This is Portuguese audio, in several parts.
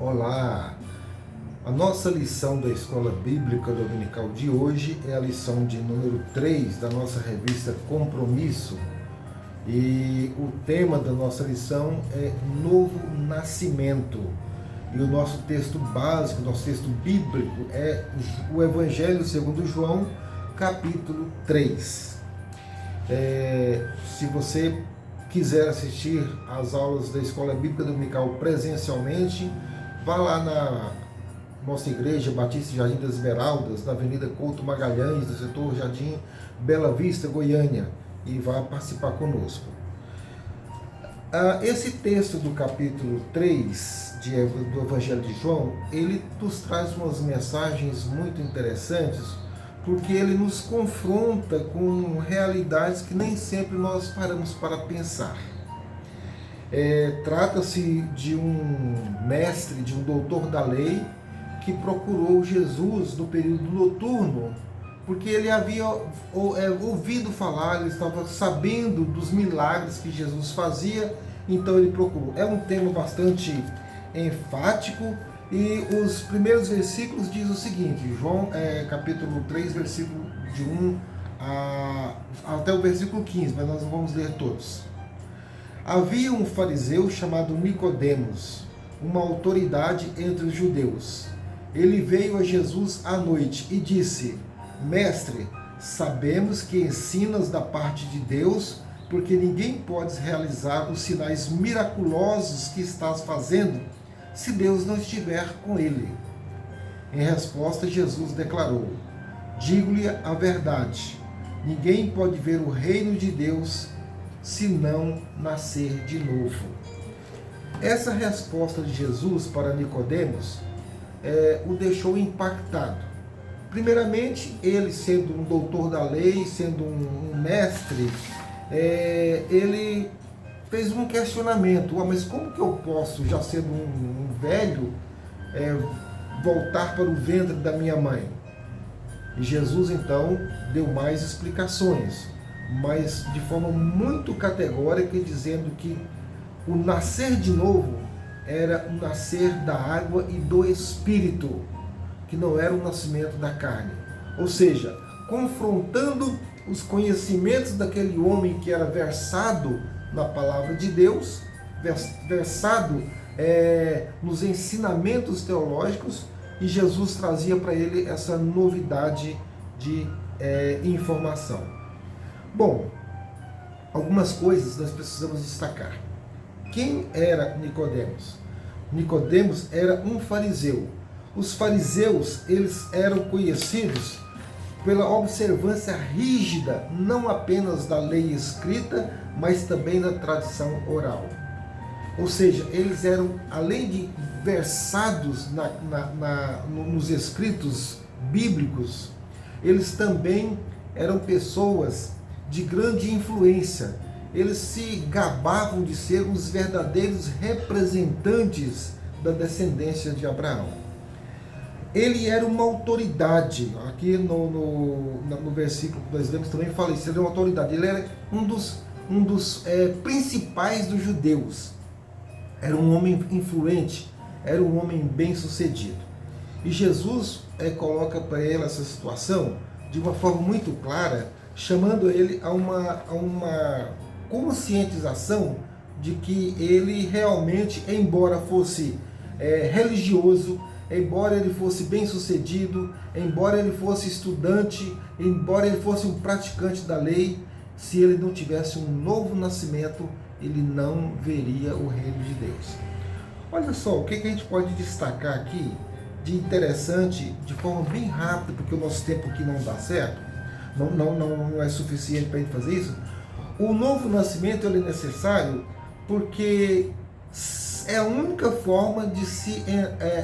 Olá! A nossa lição da Escola Bíblica Dominical de hoje é a lição de número 3 da nossa revista Compromisso. E o tema da nossa lição é Novo Nascimento. E o nosso texto básico, nosso texto bíblico é o Evangelho segundo João, capítulo 3. Se você quiser assistir às aulas da Escola Bíblica Dominical presencialmente, vá lá na nossa igreja Batista Jardim das Esmeraldas, na Avenida Couto Magalhães, do setor Jardim Bela Vista, Goiânia, e vá participar conosco. Esse texto do capítulo 3 do Evangelho de João, ele nos traz umas mensagens muito interessantes, porque ele nos confronta com realidades que nem sempre nós paramos para pensar. Trata-se de um mestre, de um doutor da lei, que procurou Jesus no período noturno, porque ele havia ouvido falar, ele estava sabendo dos milagres que Jesus fazia, então ele procurou. É um tema bastante enfático, e os primeiros versículos diz o seguinte, João capítulo 3, versículo de 1 até o versículo 15, mas nós não vamos ler todos. Havia um fariseu chamado Nicodemos, uma autoridade entre os judeus. Ele veio a Jesus à noite e disse: Mestre, sabemos que ensinas da parte de Deus, porque ninguém pode realizar os sinais miraculosos que estás fazendo se Deus não estiver com ele. Em resposta, Jesus declarou: Digo-lhe a verdade, ninguém pode ver o reino de Deus se não nascer de novo. Essa resposta de Jesus para Nicodemos o deixou impactado. Primeiramente, ele sendo um doutor da lei, sendo um mestre, ele fez um questionamento: mas como que eu posso, já sendo um velho, voltar para o ventre da minha mãe? E Jesus então deu mais explicações, mas de forma muito categórica, dizendo que o nascer de novo era o nascer da água e do Espírito, que não era o nascimento da carne. Ou seja, confrontando os conhecimentos daquele homem que era versado na palavra de Deus, versado nos ensinamentos teológicos, e Jesus trazia para ele essa novidade de informação. Bom, algumas coisas nós precisamos destacar. Quem era Nicodemos? Nicodemos era um fariseu. Os fariseus, eles eram conhecidos pela observância rígida, não apenas da lei escrita, mas também da tradição oral. Ou seja, eles eram, além de versados nos escritos bíblicos, eles também eram pessoas de grande influência. Eles se gabavam de ser os verdadeiros representantes da descendência de Abraão. Ele era uma autoridade. Aqui no versículo que nós lemos também fala isso. Ele era uma autoridade. Ele era um dos principais dos judeus. Era um homem influente. Era um homem bem sucedido. E Jesus coloca para ele essa situação de uma forma muito clara, chamando ele a uma conscientização de que ele realmente, embora fosse religioso, embora ele fosse bem-sucedido, embora ele fosse estudante, embora ele fosse um praticante da lei, se ele não tivesse um novo nascimento, ele não veria o reino de Deus. Olha só, o que a gente pode destacar aqui de interessante, de forma bem rápida, porque o nosso tempo aqui não dá certo, não é suficiente para a gente fazer isso. O novo nascimento ele é necessário porque é a única forma de se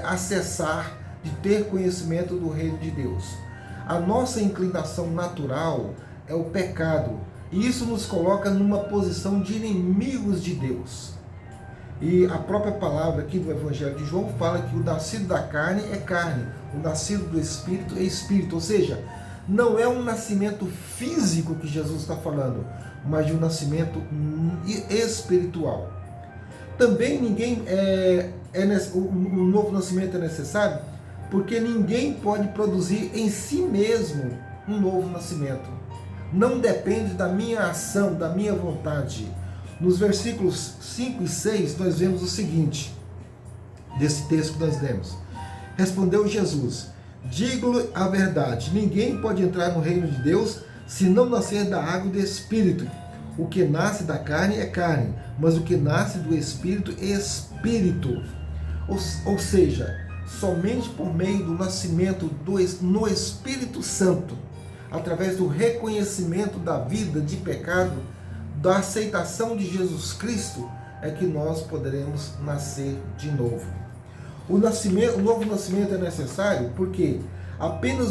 acessar, de ter conhecimento do reino de Deus. A nossa inclinação natural é o pecado, e isso nos coloca numa posição de inimigos de Deus. E a própria palavra aqui do Evangelho de João fala que o nascido da carne é carne, o nascido do Espírito é Espírito, ou seja, não é um nascimento físico que Jesus está falando, mas de um nascimento espiritual. Também ninguém o novo nascimento é necessário? Porque ninguém pode produzir em si mesmo um novo nascimento. Não depende da minha ação, da minha vontade. Nos versículos 5 e 6, nós vemos o seguinte, desse texto que nós lemos. Respondeu Jesus: digo-lhe a verdade, ninguém pode entrar no reino de Deus se não nascer da água e do Espírito. O que nasce da carne é carne, mas o que nasce do Espírito é Espírito. Ou seja, somente por meio do nascimento no Espírito Santo, através do reconhecimento da vida de pecado, da aceitação de Jesus Cristo, é que nós poderemos nascer de novo. O novo nascimento é necessário porque apenas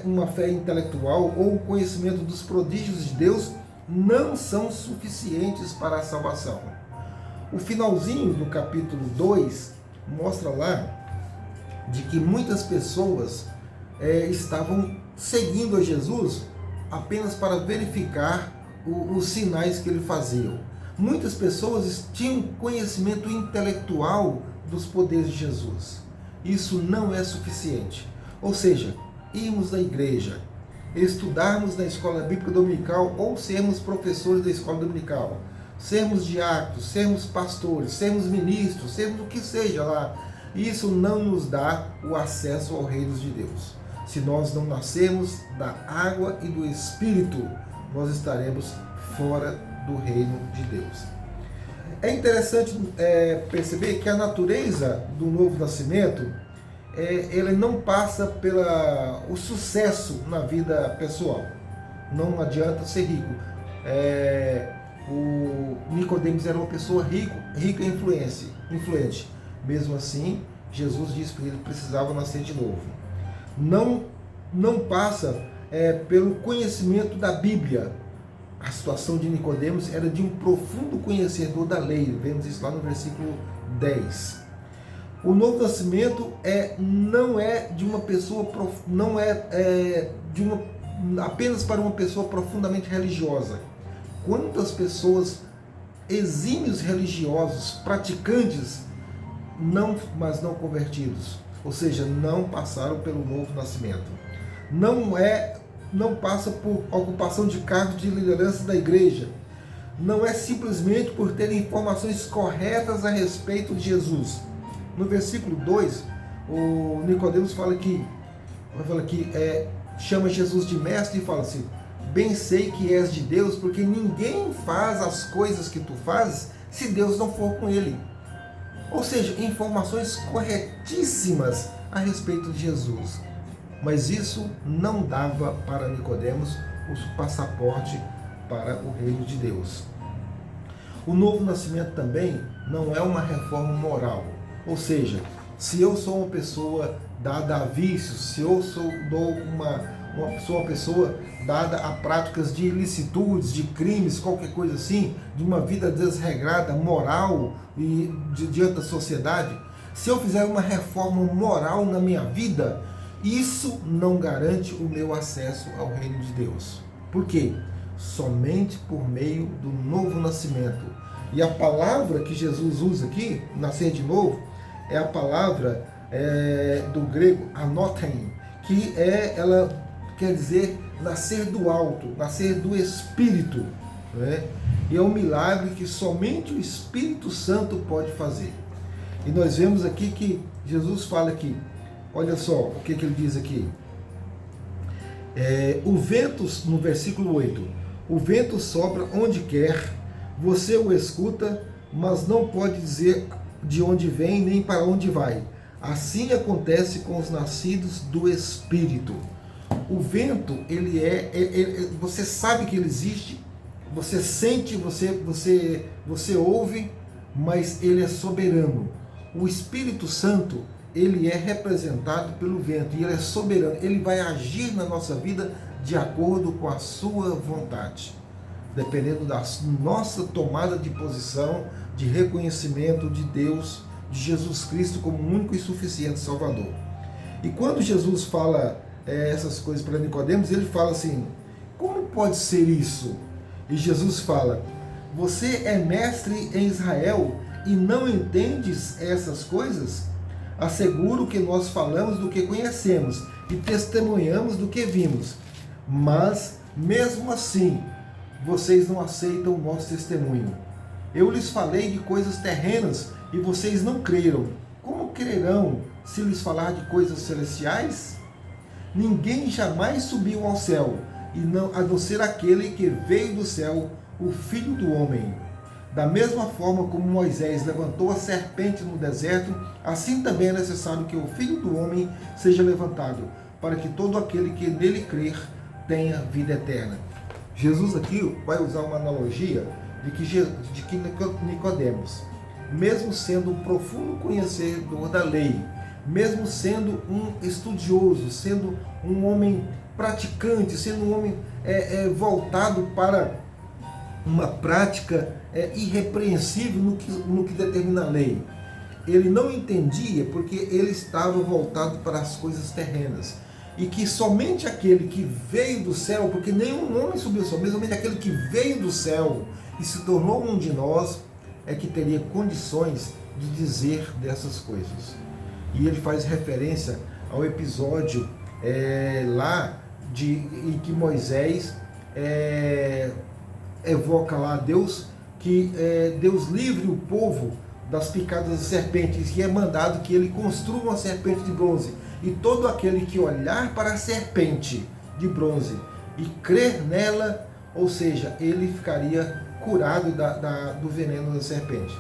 uma fé intelectual ou o conhecimento dos prodígios de Deus não são suficientes para a salvação. O finalzinho do capítulo 2 mostra lá de que muitas pessoas estavam seguindo a Jesus apenas para verificar os sinais que ele fazia. Muitas pessoas tinham conhecimento intelectual dos poderes de Jesus. Isso não é suficiente. Ou seja, irmos à igreja, estudarmos na escola bíblica dominical ou sermos professores da escola dominical, sermos diáconos, sermos pastores, sermos ministros, sermos o que seja lá, isso não nos dá o acesso ao reino de Deus. Se nós não nascermos da água e do Espírito, nós estaremos fora do reino de Deus. É interessante perceber que a natureza do novo nascimento, ele não passa pelo sucesso na vida pessoal. Não adianta ser rico. O Nicodemos era uma pessoa rica e influente. Mesmo assim, Jesus disse que ele precisava nascer de novo. Não passa pelo conhecimento da Bíblia. A situação de Nicodemos era de um profundo conhecedor da lei. Vemos isso lá no versículo 10. O novo nascimento não é de uma pessoa, não é apenas para uma pessoa profundamente religiosa. Quantas pessoas exímios religiosos, praticantes, mas não convertidos, ou seja, não passaram pelo novo nascimento. Não passa por ocupação de cargos de liderança da igreja. Não é simplesmente por ter informações corretas a respeito de Jesus. No versículo 2, o Nicodemos fala que chama Jesus de mestre e fala assim: bem sei que és de Deus, porque ninguém faz as coisas que tu fazes se Deus não for com ele. Ou seja, informações corretíssimas a respeito de Jesus. Mas isso não dava para Nicodemos o passaporte para o reino de Deus. O novo nascimento também não é uma reforma moral. Ou seja, se eu sou uma pessoa dada a vícios, se eu sou uma pessoa dada a práticas de ilicitudes, de crimes, qualquer coisa assim, de uma vida desregrada, moral e diante da sociedade, se eu fizer uma reforma moral na minha vida, isso não garante o meu acesso ao reino de Deus. Por quê? Somente por meio do novo nascimento. E a palavra que Jesus usa aqui, nascer de novo, é a palavra do grego anothein, que ela quer dizer nascer do alto, nascer do Espírito. Né? E é um milagre que somente o Espírito Santo pode fazer. E nós vemos aqui que Jesus fala aqui, olha só o que ele diz aqui. O vento, no versículo 8, o vento sopra onde quer, você o escuta, mas não pode dizer de onde vem nem para onde vai. Assim acontece com os nascidos do Espírito. O vento, você sabe que ele existe, você sente, você ouve, mas ele é soberano. O Espírito Santo, ele é representado pelo vento e ele é soberano. Ele vai agir na nossa vida de acordo com a sua vontade, dependendo da nossa tomada de posição, de reconhecimento de Deus, de Jesus Cristo como único e suficiente Salvador. E quando Jesus fala essas coisas para Nicodemos, ele fala assim: como pode ser isso? E Jesus fala: você é mestre em Israel e não entendes essas coisas? Asseguro que nós falamos do que conhecemos e testemunhamos do que vimos. Mas, mesmo assim, vocês não aceitam o nosso testemunho. Eu lhes falei de coisas terrenas e vocês não creram. Como crerão se lhes falar de coisas celestiais? Ninguém jamais subiu ao céu, a não ser aquele que veio do céu, o Filho do Homem. Da mesma forma como Moisés levantou a serpente no deserto, assim também é necessário que o Filho do Homem seja levantado, para que todo aquele que nele crer tenha vida eterna. Jesus aqui vai usar uma analogia de que Nicodemos, mesmo sendo um profundo conhecedor da lei, mesmo sendo um estudioso, sendo um homem praticante, sendo um homem voltado para uma prática irrepreensível no que determina a lei. Ele não entendia porque ele estava voltado para as coisas terrenas. E que somente aquele que veio do céu, porque nenhum homem subiu ao céu, mas somente aquele que veio do céu e se tornou um de nós, é que teria condições de dizer dessas coisas. E ele faz referência ao episódio em que Moisés evoca lá a Deus, que Deus livre o povo das picadas das serpentes, e é mandado que ele construa uma serpente de bronze. E todo aquele que olhar para a serpente de bronze e crer nela, ou seja, ele ficaria curado do veneno da serpente.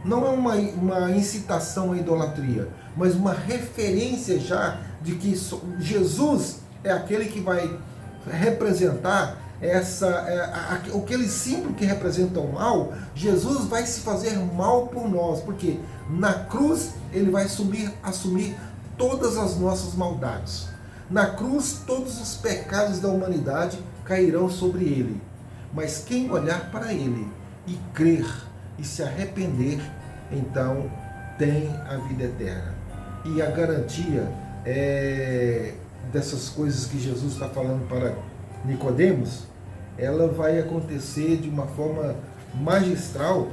Não é uma incitação à idolatria, mas uma referência já de que Jesus é aquele que vai representar aquele símbolo que representa o mal. Jesus vai se fazer mal por nós, porque na cruz ele vai assumir todas as nossas maldades. Na cruz todos os pecados da humanidade cairão sobre ele. Mas quem olhar para ele e crer e se arrepender, então tem a vida eterna. E a garantia dessas coisas que Jesus está falando para Nicodemos, ela vai acontecer de uma forma magistral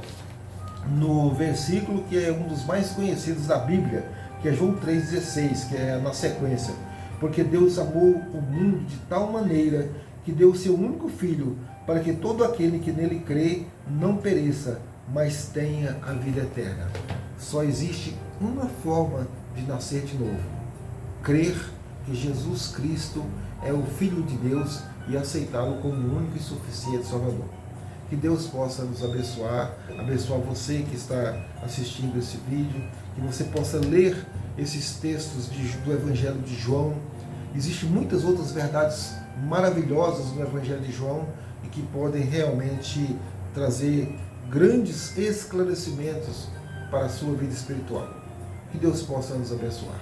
no versículo que é um dos mais conhecidos da Bíblia, que é João 3,16, que é na sequência. Porque Deus amou o mundo de tal maneira que deu o seu único Filho, para que todo aquele que nele crê não pereça, mas tenha a vida eterna. Só existe uma forma de nascer de novo: crer que Jesus Cristo é o Filho de Deus e aceitá-lo como o único e suficiente Salvador. Que Deus possa nos abençoar você que está assistindo esse vídeo, que você possa ler esses textos do Evangelho de João. Existem muitas outras verdades maravilhosas no Evangelho de João e que podem realmente trazer grandes esclarecimentos para a sua vida espiritual. Que Deus possa nos abençoar.